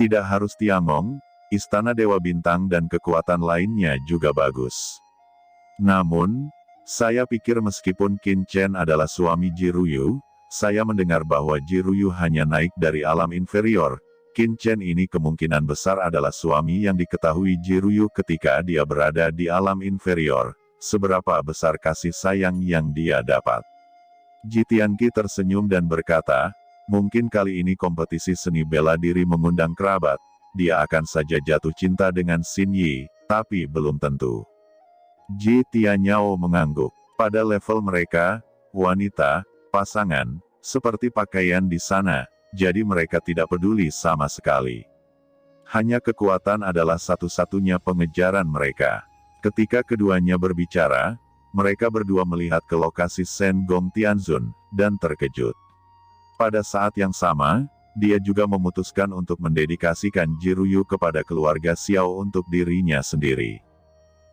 Tidak harus Tiangong, Istana Dewa Bintang dan kekuatan lainnya juga bagus. Namun, saya pikir meskipun Qin Chen adalah suami Ji Ruyu, saya mendengar bahwa Ji Ruyu hanya naik dari alam inferior. Qin Chen ini kemungkinan besar adalah suami yang diketahui Ji Ruyu ketika dia berada di alam inferior. Seberapa besar kasih sayang yang dia dapat? Ji Tianqi tersenyum dan berkata, mungkin kali ini kompetisi seni bela diri mengundang kerabat. Dia akan saja jatuh cinta dengan Xin Yi, tapi belum tentu. Ji Tianyao mengangguk. Pada level mereka, wanita, pasangan, seperti pakaian di sana, jadi mereka tidak peduli sama sekali. Hanya kekuatan adalah satu-satunya pengejaran mereka. Ketika keduanya berbicara, mereka berdua melihat ke lokasi Shen Gong Tianzun, dan terkejut. Pada saat yang sama, dia juga memutuskan untuk mendedikasikan Ji Ruyu kepada keluarga Xiao untuk dirinya sendiri.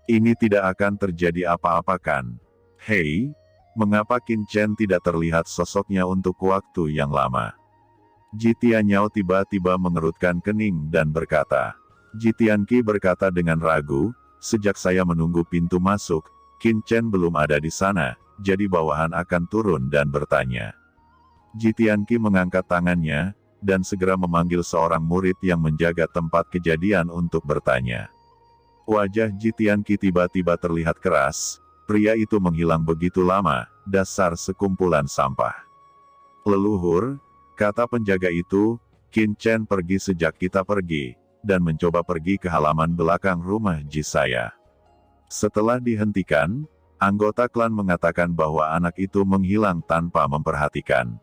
Ini tidak akan terjadi apa-apa kan? Hei, mengapa Qin Chen tidak terlihat sosoknya untuk waktu yang lama? Ji Tianyao tiba-tiba mengerutkan kening dan berkata. Ji Tianqi berkata dengan ragu, sejak saya menunggu pintu masuk, Qin Chen belum ada di sana, jadi bawahan akan turun dan bertanya. Ji Tianqi mengangkat tangannya, dan segera memanggil seorang murid yang menjaga tempat kejadian untuk bertanya. Wajah Ji Tianqi tiba-tiba terlihat keras, pria itu menghilang begitu lama, dasar sekumpulan sampah. Leluhur, kata penjaga itu, Qin Chen pergi sejak kita pergi, dan mencoba pergi ke halaman belakang rumah Ji saya. Setelah dihentikan, anggota klan mengatakan bahwa anak itu menghilang tanpa memperhatikan.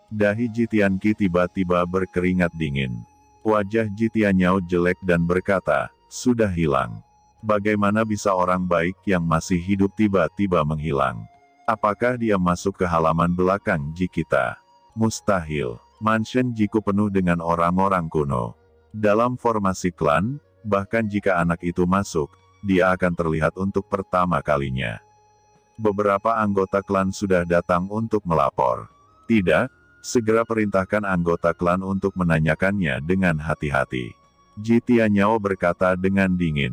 Dahi Ji Tianqi tiba-tiba berkeringat dingin. Wajah Ji Tianyao jelek dan berkata, sudah hilang. Bagaimana bisa orang baik yang masih hidup tiba-tiba menghilang? Apakah dia masuk ke halaman belakang Ji kita? Mustahil. Mansion Jiku penuh dengan orang-orang kuno. Dalam formasi klan, bahkan jika anak itu masuk, dia akan terlihat untuk pertama kalinya. Beberapa anggota klan sudah datang untuk melapor. Tidak, segera perintahkan anggota klan untuk menanyakannya dengan hati-hati. Ji Tianyao berkata dengan dingin.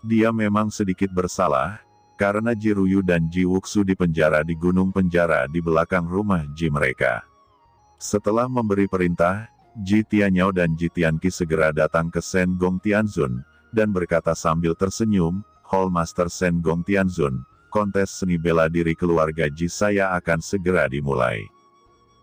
Dia memang sedikit bersalah, karena Ji Ruyu dan Ji Wuxu dipenjara di gunung penjara di belakang rumah Ji mereka. Setelah memberi perintah, Ji Tianyao dan Ji Tianqi segera datang ke Shen Gong Tianzun, dan berkata sambil tersenyum, Hall Master Shen Gong Tianzun, kontes seni bela diri keluarga Ji saya akan segera dimulai.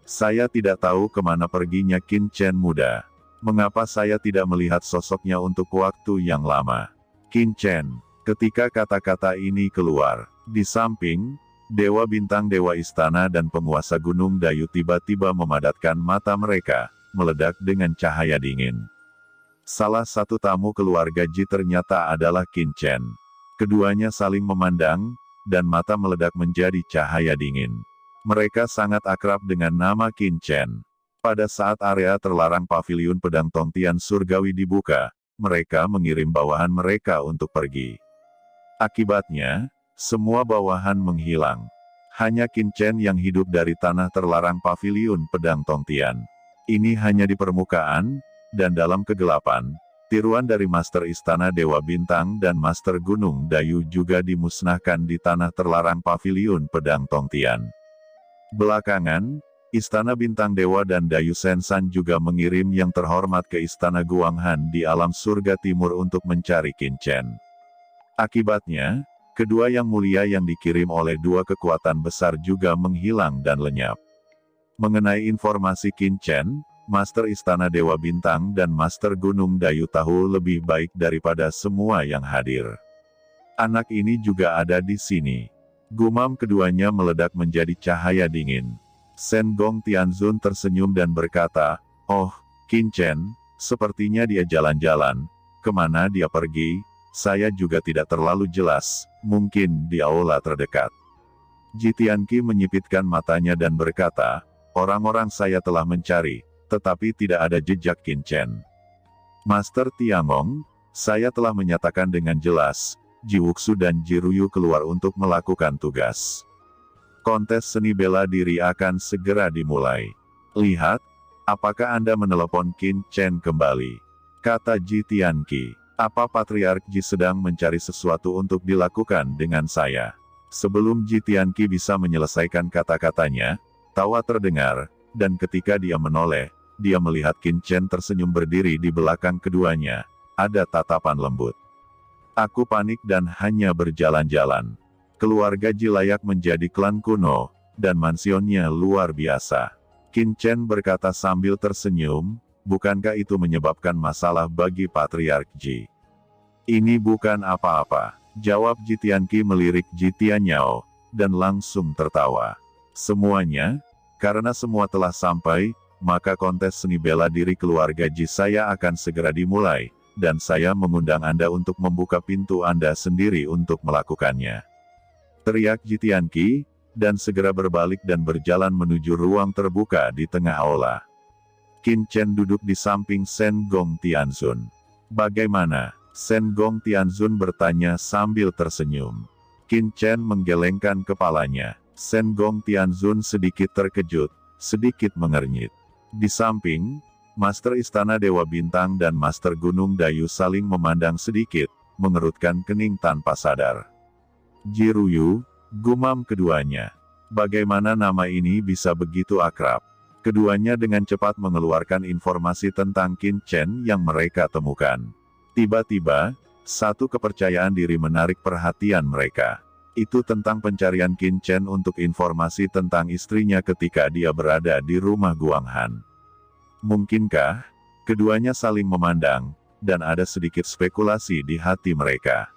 Saya tidak tahu kemana perginya Qin Chen muda. Mengapa saya tidak melihat sosoknya untuk waktu yang lama? Qin Chen. Ketika kata-kata ini keluar, di samping, Dewa Bintang Dewa Istana dan penguasa Gunung Dayu tiba-tiba memadatkan mata mereka, meledak dengan cahaya dingin. Salah satu tamu keluarga Ji ternyata adalah Qin Chen. Keduanya saling memandang, dan mata meledak menjadi cahaya dingin. Mereka sangat akrab dengan nama Qin Chen. Pada saat area terlarang Paviliun Pedang Tongtian Surgawi dibuka, mereka mengirim bawahan mereka untuk pergi. Akibatnya, semua bawahan menghilang. Hanya Qin Chen yang hidup dari tanah terlarang Paviliun Pedang Tongtian. Ini hanya di permukaan, dan dalam kegelapan, tiruan dari Master Istana Dewa Bintang dan Master Gunung Dayu juga dimusnahkan di tanah terlarang Paviliun Pedang Tongtian. Belakangan, Istana Bintang Dewa dan Dayu Sensan juga mengirim yang terhormat ke Istana Guanghan di alam surga timur untuk mencari Qin Chen. Akibatnya, kedua yang mulia yang dikirim oleh dua kekuatan besar juga menghilang dan lenyap. Mengenai informasi Qin Chen, Master Istana Dewa Bintang dan Master Gunung Dayu tahu lebih baik daripada semua yang hadir. Anak ini juga ada di sini. Gumam keduanya meledak menjadi cahaya dingin. Shen Gong Tianzun tersenyum dan berkata, oh, Qin Chen, sepertinya dia jalan-jalan. Kemana dia pergi? Saya juga tidak terlalu jelas, mungkin di aula terdekat. Ji Tianqi menyipitkan matanya dan berkata, orang-orang saya telah mencari, tetapi tidak ada jejak Qin Chen. Master Tiangong, saya telah menyatakan dengan jelas, Ji Wuxu dan Ji Ruyu keluar untuk melakukan tugas. Kontes seni bela diri akan segera dimulai. Lihat, apakah Anda menelepon Qin Chen kembali? kata Ji Tianqi. Apa Patriark Ji sedang mencari sesuatu untuk dilakukan dengan saya? Sebelum Ji Tianqi bisa menyelesaikan kata-katanya, tawa terdengar, dan ketika dia menoleh, dia melihat Qin Chen tersenyum berdiri di belakang keduanya. Ada tatapan lembut. Aku panik dan hanya berjalan-jalan. Keluarga Ji layak menjadi klan kuno, dan mansionnya luar biasa. Qin Chen berkata sambil tersenyum, bukankah itu menyebabkan masalah bagi Patriark Ji? Ini bukan apa-apa, jawab Ji Tianqi melirik Ji Tianyao, dan langsung tertawa. Semuanya, karena semua telah sampai, maka kontes seni bela diri keluarga Ji saya akan segera dimulai, dan saya mengundang Anda untuk membuka pintu Anda sendiri untuk melakukannya. Teriak Ji Tianqi, dan segera berbalik dan berjalan menuju ruang terbuka di tengah aula. Qin Chen duduk di samping Shen Gong Tianzun. Bagaimana? Shen Gong Tianzun bertanya sambil tersenyum. Qin Chen menggelengkan kepalanya. Shen Gong Tianzun sedikit terkejut, sedikit mengernyit. Di samping, Master Istana Dewa Bintang dan Master Gunung Dayu saling memandang sedikit, mengerutkan kening tanpa sadar. Ji Ruyu, gumam keduanya. Bagaimana nama ini bisa begitu akrab? Keduanya dengan cepat mengeluarkan informasi tentang Qin Chen yang mereka temukan. Tiba-tiba, satu kepercayaan diri menarik perhatian mereka. Itu tentang pencarian Qin Chen untuk informasi tentang istrinya ketika dia berada di rumah Guang Han. Mungkinkah keduanya saling memandang, dan ada sedikit spekulasi di hati mereka?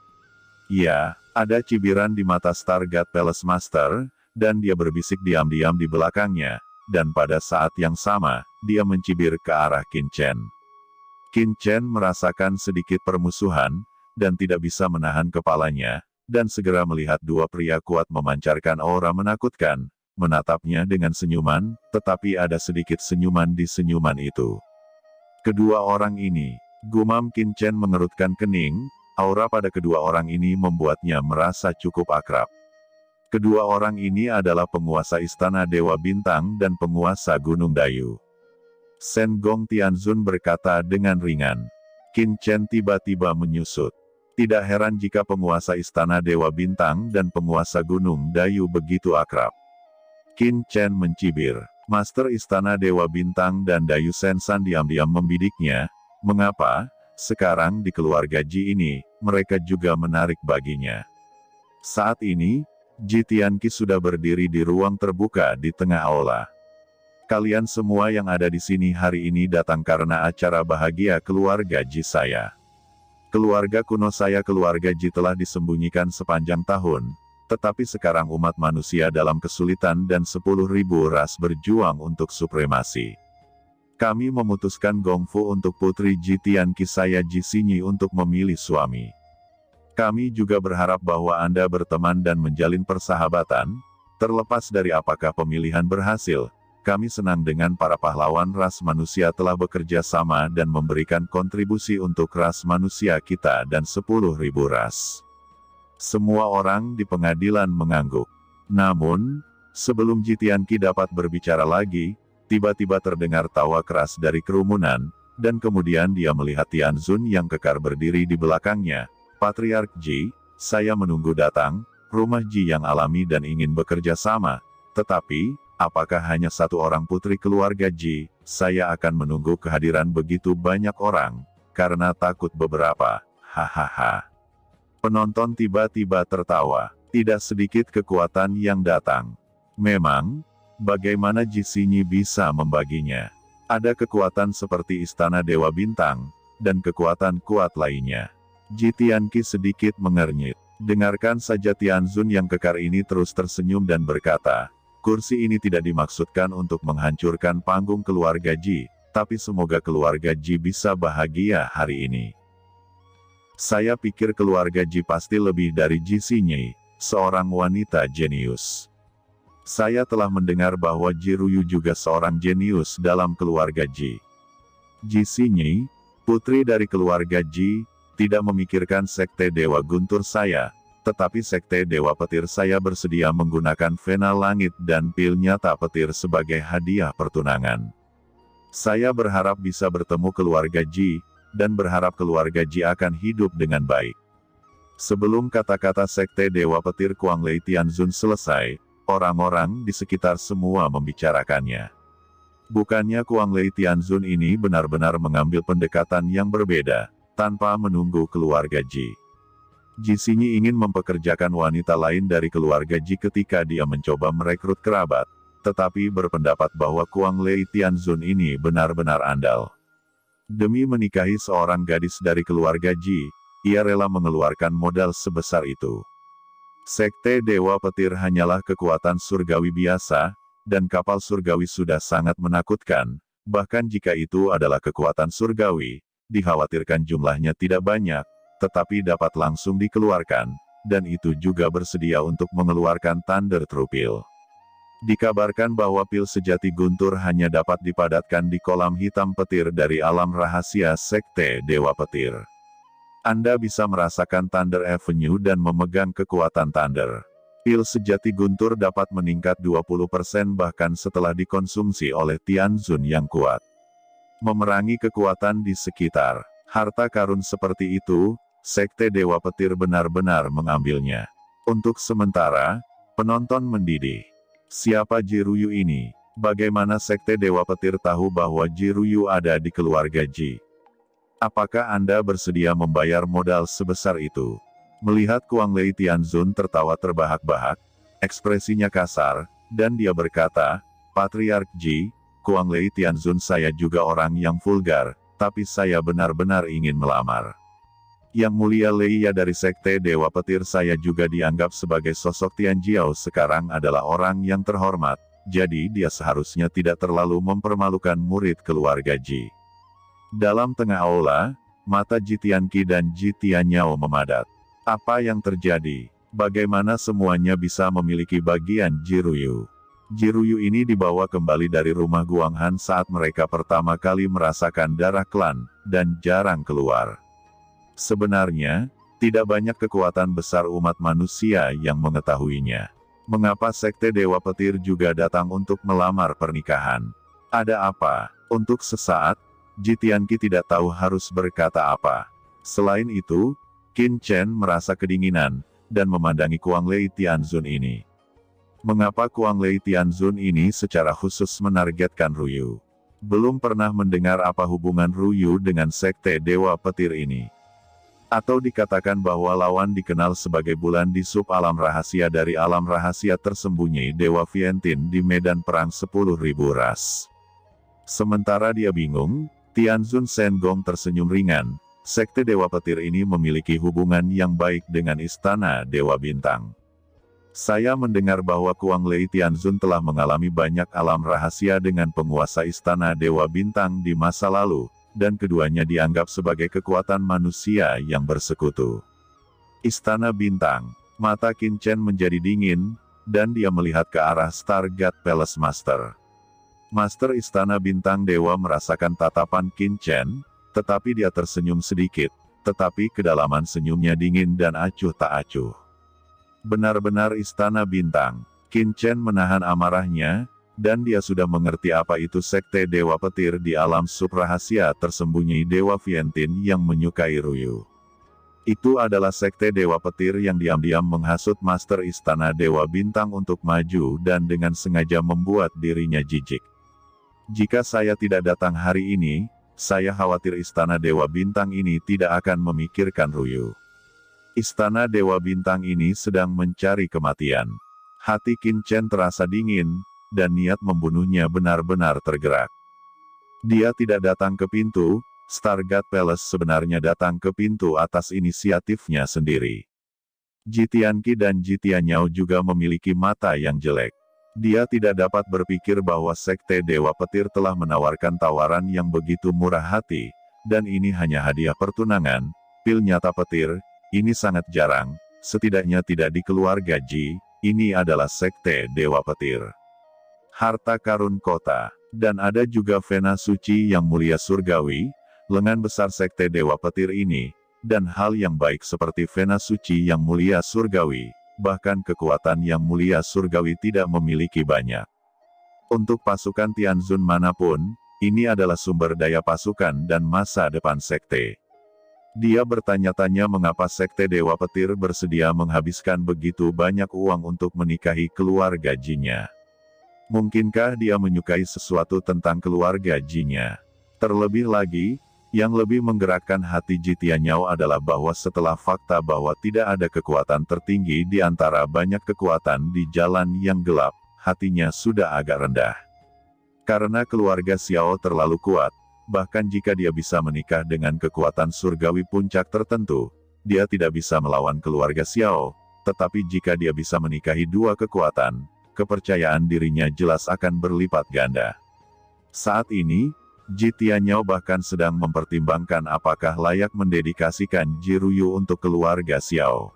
Ya, ada cibiran di mata Stargate Palace Master, dan dia berbisik diam-diam di belakangnya, dan pada saat yang sama, dia mencibir ke arah Qin Chen. Qin Chen merasakan sedikit permusuhan, dan tidak bisa menahan kepalanya, dan segera melihat dua pria kuat memancarkan aura menakutkan, menatapnya dengan senyuman, tetapi ada sedikit senyuman di senyuman itu. Kedua orang ini, gumam Qin Chen mengerutkan kening, aura pada kedua orang ini membuatnya merasa cukup akrab. Kedua orang ini adalah penguasa Istana Dewa Bintang dan penguasa Gunung Dayu. Shen Gong Tianzun berkata dengan ringan. Qin Chen tiba-tiba menyusut. Tidak heran jika penguasa Istana Dewa Bintang dan penguasa Gunung Dayu begitu akrab. Qin Chen mencibir. Master Istana Dewa Bintang dan Dayu Sensan diam-diam membidiknya. Mengapa, sekarang di keluarga Ji ini, mereka juga menarik baginya. Saat ini, Ji Tianqi sudah berdiri di ruang terbuka di tengah aula. Kalian semua yang ada di sini hari ini datang karena acara bahagia keluarga Ji saya. Keluarga kuno saya keluarga Ji telah disembunyikan sepanjang tahun, tetapi sekarang umat manusia dalam kesulitan dan 10.000 ras berjuang untuk supremasi. Kami memutuskan Gongfu untuk putri Ji Tianqi saya Ji Xinyi untuk memilih suami. Kami juga berharap bahwa Anda berteman dan menjalin persahabatan, terlepas dari apakah pemilihan berhasil. Kami senang dengan para pahlawan ras manusia telah bekerja sama dan memberikan kontribusi untuk ras manusia kita dan 10.000 ras. Semua orang di pengadilan mengangguk. Namun, sebelum Ji Tianqi dapat berbicara lagi, tiba-tiba terdengar tawa keras dari kerumunan, dan kemudian dia melihat Tianzun yang kekar berdiri di belakangnya. Patriark Ji, saya menunggu datang, rumah Ji yang alami dan ingin bekerja sama. Tetapi, apakah hanya satu orang putri keluarga Ji? Saya akan menunggu kehadiran begitu banyak orang, karena takut beberapa. Hahaha. Penonton tiba-tiba tertawa. Tidak sedikit kekuatan yang datang. Memang, bagaimana Ji Xinyi bisa membaginya? Ada kekuatan seperti Istana Dewa Bintang, dan kekuatan kuat lainnya. Ji Tianqi sedikit mengernyit. Dengarkan saja Tianzun yang kekar ini terus tersenyum dan berkata, kursi ini tidak dimaksudkan untuk menghancurkan panggung keluarga Ji, tapi semoga keluarga Ji bisa bahagia hari ini. Saya pikir keluarga Ji pasti lebih dari Ji Xinyi, seorang wanita jenius. Saya telah mendengar bahwa Ji Ruyu juga seorang jenius dalam keluarga Ji. Ji Xinyi, putri dari keluarga Ji, tidak memikirkan sekte Dewa Guntur saya, tetapi sekte Dewa Petir saya bersedia menggunakan Vena Langit dan pil nyata petir sebagai hadiah pertunangan. Saya berharap bisa bertemu keluarga Ji, dan berharap keluarga Ji akan hidup dengan baik. Sebelum kata-kata Sekte Dewa Petir Kuanglei Tianzun selesai, orang-orang di sekitar semua membicarakannya. Bukannya Kuanglei Tianzun ini benar-benar mengambil pendekatan yang berbeda, tanpa menunggu keluarga Ji. Ji Xingyi ingin mempekerjakan wanita lain dari keluarga Ji ketika dia mencoba merekrut kerabat, tetapi berpendapat bahwa Kuanglei Tianzun ini benar-benar andal. Demi menikahi seorang gadis dari keluarga Ji, ia rela mengeluarkan modal sebesar itu. Sekte Dewa Petir hanyalah kekuatan surgawi biasa, dan kapal surgawi sudah sangat menakutkan, bahkan jika itu adalah kekuatan surgawi, dikhawatirkan jumlahnya tidak banyak, tetapi dapat langsung dikeluarkan, dan itu juga bersedia untuk mengeluarkan Thunder True Pill. Dikabarkan bahwa pil sejati guntur hanya dapat dipadatkan di kolam hitam petir dari alam rahasia Sekte Dewa Petir. Anda bisa merasakan Thunder Avenue dan memegang kekuatan Thunder. Pil sejati guntur dapat meningkat 20% bahkan setelah dikonsumsi oleh Tianzun yang kuat. Memerangi kekuatan di sekitar. Harta karun seperti itu, Sekte Dewa Petir benar-benar mengambilnya. Untuk sementara, penonton mendidih. Siapa Ji Ruyu ini? Bagaimana Sekte Dewa Petir tahu bahwa Ji Ruyu ada di keluarga Ji? Apakah Anda bersedia membayar modal sebesar itu? Melihat Kuanglei Tianzun tertawa terbahak-bahak, ekspresinya kasar, dan dia berkata, Patriark Ji, Kuanglei Tianzun saya juga orang yang vulgar, tapi saya benar-benar ingin melamar. Yang Mulia Leia dari Sekte Dewa Petir saya juga dianggap sebagai sosok Tianjiao sekarang adalah orang yang terhormat, jadi dia seharusnya tidak terlalu mempermalukan murid keluarga Ji. Dalam tengah aula, mata Ji Tianqi dan Ji Tianyao memadat. Apa yang terjadi? Bagaimana semuanya bisa memiliki bagian Ji Ruyu? Ji Ruyu ini dibawa kembali dari rumah Guanghan saat mereka pertama kali merasakan darah klan, dan jarang keluar. Sebenarnya, tidak banyak kekuatan besar umat manusia yang mengetahuinya. Mengapa Sekte Dewa Petir juga datang untuk melamar pernikahan? Ada apa? Untuk sesaat, Ji Tianqi tidak tahu harus berkata apa. Selain itu, Qin Chen merasa kedinginan, dan memandangi Kuanglei Tianzun ini. Mengapa Kuanglei Tianzun ini secara khusus menargetkan Ruyu? Belum pernah mendengar apa hubungan Ruyu dengan Sekte Dewa Petir ini. Atau dikatakan bahwa lawan dikenal sebagai bulan di sub alam rahasia dari alam rahasia tersembunyi Dewa Vientin di medan perang 10.000 ras. Sementara dia bingung, Tianzun Sengong tersenyum ringan. Sekte Dewa Petir ini memiliki hubungan yang baik dengan Istana Dewa Bintang. Saya mendengar bahwa Kuanglei Tianzun telah mengalami banyak alam rahasia dengan penguasa Istana Dewa Bintang di masa lalu, dan keduanya dianggap sebagai kekuatan manusia yang bersekutu. Istana Bintang. Mata Qin Chen menjadi dingin, dan dia melihat ke arah Stargate Palace Master. Master Istana Bintang Dewa merasakan tatapan Qin Chen, tetapi dia tersenyum sedikit, tetapi kedalaman senyumnya dingin dan acuh tak acuh. Benar-benar Istana Bintang. Qin Chen menahan amarahnya, dan dia sudah mengerti apa itu Sekte Dewa Petir di alam subrahasia tersembunyi Dewa Vientin yang menyukai Ruyu. Itu adalah Sekte Dewa Petir yang diam-diam menghasut Master Istana Dewa Bintang untuk maju dan dengan sengaja membuat dirinya jijik. Jika saya tidak datang hari ini, saya khawatir Istana Dewa Bintang ini tidak akan memikirkan Ruyu. Istana Dewa Bintang ini sedang mencari kematian. Hati Qin Chen terasa dingin, dan niat membunuhnya benar-benar tergerak. Dia tidak datang ke pintu, Stargate Palace sebenarnya datang ke pintu atas inisiatifnya sendiri. Ji Tianqi dan Ji Tianyao juga memiliki mata yang jelek. Dia tidak dapat berpikir bahwa Sekte Dewa Petir telah menawarkan tawaran yang begitu murah hati, dan ini hanya hadiah pertunangan, pil nyata petir, ini sangat jarang, setidaknya tidak di keluarga Ji, ini adalah Sekte Dewa Petir. Harta karun kota, dan ada juga Vena Suci yang mulia surgawi, lengan besar Sekte Dewa Petir ini, dan hal yang baik seperti Vena Suci yang mulia surgawi. Bahkan kekuatan yang mulia surgawi tidak memiliki banyak. Untuk pasukan Tianzun manapun, Ini adalah sumber daya pasukan dan masa depan sekte. Dia bertanya-tanya mengapa sekte Dewa Petir bersedia menghabiskan begitu banyak uang untuk menikahi keluarga Jinnya. Mungkinkah dia menyukai sesuatu tentang keluarga Jinnya? Terlebih lagi, yang lebih menggerakkan hati Ji Tianyao adalah bahwa setelah fakta bahwa tidak ada kekuatan tertinggi di antara banyak kekuatan di jalan yang gelap, hatinya sudah agak rendah. Karena keluarga Xiao terlalu kuat, bahkan jika dia bisa menikah dengan kekuatan surgawi puncak tertentu, dia tidak bisa melawan keluarga Xiao, tetapi jika dia bisa menikahi dua kekuatan, kepercayaan dirinya jelas akan berlipat ganda. Saat ini, Ji Tianyao bahkan sedang mempertimbangkan apakah layak mendedikasikan Ji Ruyu untuk keluarga Xiao.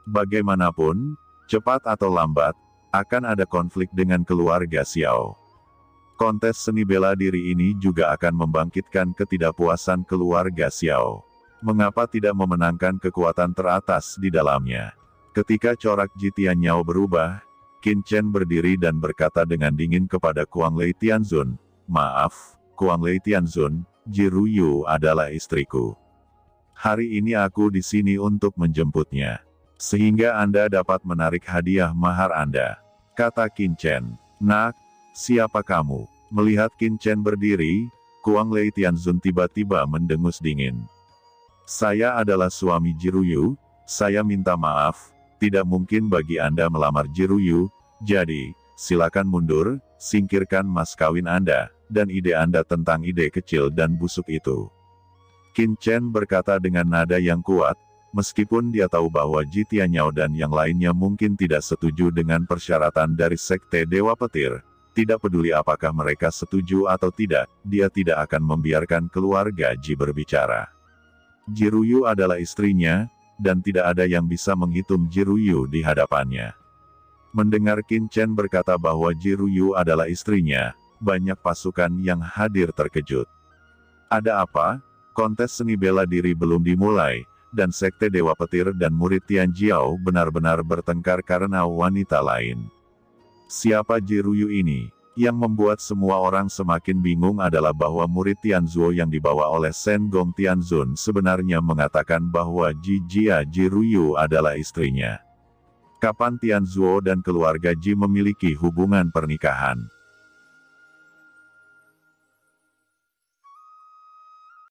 Bagaimanapun, cepat atau lambat, akan ada konflik dengan keluarga Xiao. Kontes seni bela diri ini juga akan membangkitkan ketidakpuasan keluarga Xiao. Mengapa tidak memenangkan kekuatan teratas di dalamnya? Ketika corak Ji Tianyao berubah, Qin Chen berdiri dan berkata dengan dingin kepada Kuang Lei Tianzun, "Maaf, Kuang Lei Tianzun, Ji Ruyu adalah istriku. Hari ini aku di sini untuk menjemputnya. Sehingga Anda dapat menarik hadiah mahar Anda," kata Qin Chen. "Nak, siapa kamu?" Melihat Qin Chen berdiri, Kuang Lei Tianzun tiba-tiba mendengus dingin. "Saya adalah suami Ji Ruyu, saya minta maaf, tidak mungkin bagi Anda melamar Ji Ruyu, jadi, silakan mundur, singkirkan mas kawin Anda, dan ide Anda tentang ide kecil dan busuk itu." Qin Chen berkata dengan nada yang kuat, meskipun dia tahu bahwa Ji Tianyao dan yang lainnya mungkin tidak setuju dengan persyaratan dari sekte Dewa Petir. Tidak peduli apakah mereka setuju atau tidak, dia tidak akan membiarkan keluarga Ji berbicara. Ji Ruyu adalah istrinya, dan tidak ada yang bisa menghitung Ji Ruyu di hadapannya. Mendengar Qin Chen berkata bahwa Ji Ruyu adalah istrinya, banyak pasukan yang hadir terkejut. Ada apa? Kontes seni bela diri belum dimulai, dan sekte Dewa Petir dan murid Tian Jiao benar-benar bertengkar karena wanita lain. Siapa Ji Ruyu ini? Yang membuat semua orang semakin bingung adalah bahwa murid Tianzuo yang dibawa oleh Shen Gong Tianzun sebenarnya mengatakan bahwa Ji Jia Ji Ruyu adalah istrinya. Kapan Tianzuo dan keluarga Ji memiliki hubungan pernikahan?